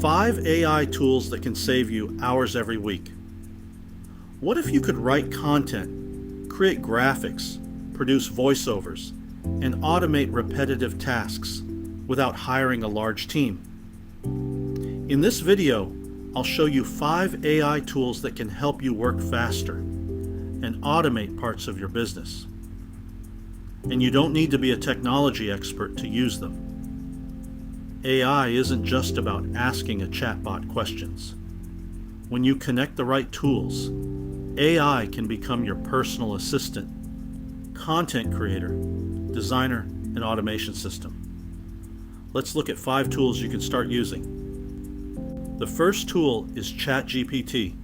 5 AI tools that can save you hours every week. What if you could write content, create graphics, produce voiceovers, and automate repetitive tasks without hiring a large team? In this video, I'll show you 5 AI tools that can help you work faster and automate parts of your business. And you don't need to be a technology expert to use them. AI isn't just about asking a chatbot questions. When you connect the right tools, AI can become your personal assistant, content creator, designer, and automation system. Let's look at 5 tools you can start using. The first tool is ChatGPT.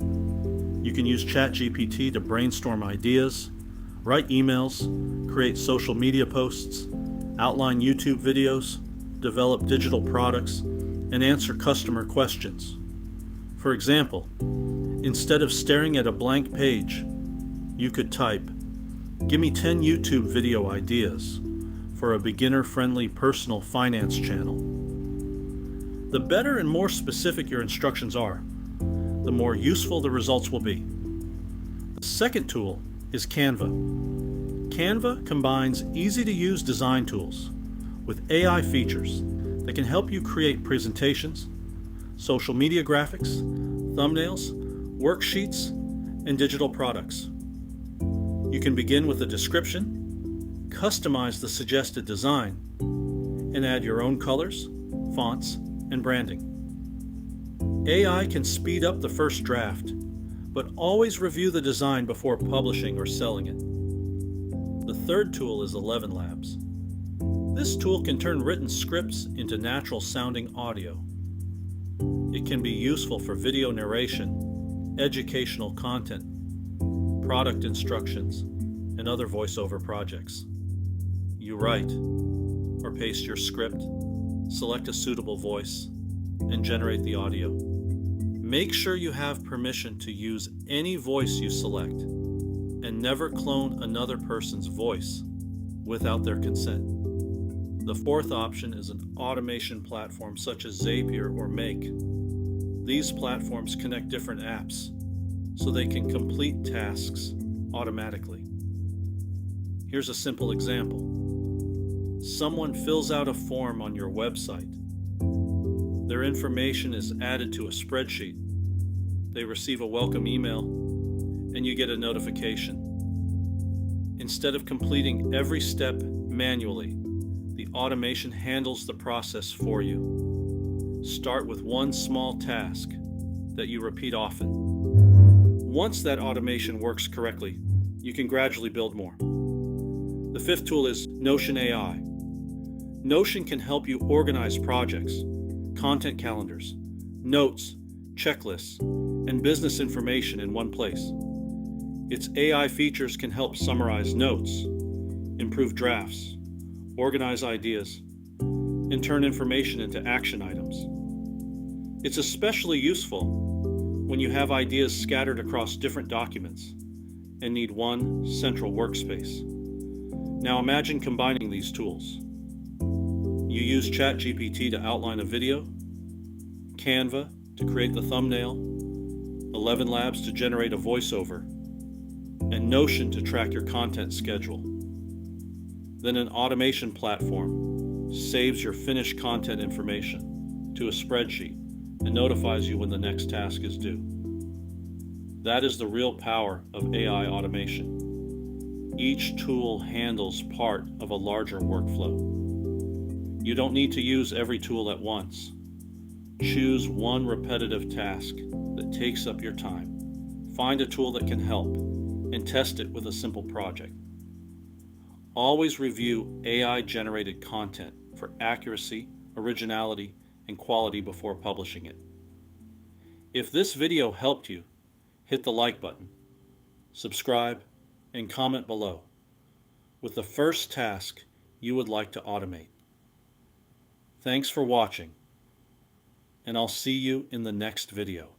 You can use ChatGPT to brainstorm ideas, write emails, create social media posts, outline YouTube videos, develop digital products, and answer customer questions. For example, instead of staring at a blank page, you could type, "Give me 10 YouTube video ideas for a beginner-friendly personal finance channel." The better and more specific your instructions are, the more useful the results will be. The second tool is Canva. Canva combines easy-to-use design tools with AI features that can help you create presentations, social media graphics, thumbnails, worksheets, and digital products. You can begin with a description, customize the suggested design, and add your own colors, fonts, and branding. AI can speed up the first draft, but always review the design before publishing or selling it. The third tool is ElevenLabs. This tool can turn written scripts into natural-sounding audio. It can be useful for video narration, educational content, product instructions, and other voiceover projects. You write or paste your script, select a suitable voice, and generate the audio. Make sure you have permission to use any voice you select, and never clone another person's voice without their consent. The fourth option is an automation platform such as Zapier or Make. These platforms connect different apps so they can complete tasks automatically. Here's a simple example. Someone fills out a form on your website. Their information is added to a spreadsheet. They receive a welcome email, and you get a notification. Instead of completing every step manually, the automation handles the process for you. Start with one small task that you repeat often. Once that automation works correctly, you can gradually build more. The fifth tool is Notion AI. Notion can help you organize projects, content calendars, notes, checklists, and business information in one place. Its AI features can help summarize notes, improve drafts, organize ideas, and turn information into action items. It's especially useful when you have ideas scattered across different documents and need one central workspace. Now imagine combining these tools. You use ChatGPT to outline a video, Canva to create the thumbnail, ElevenLabs to generate a voiceover, and Notion to track your content schedule. Then an automation platform saves your finished content information to a spreadsheet and notifies you when the next task is due. That is the real power of AI automation. Each tool handles part of a larger workflow. You don't need to use every tool at once. Choose one repetitive task that takes up your time. Find a tool that can help and test it with a simple project. Always review AI-generated content for accuracy, originality, and quality before publishing it. If this video helped you, hit the like button, subscribe, and comment below with the first task you would like to automate. Thanks for watching, and I'll see you in the next video.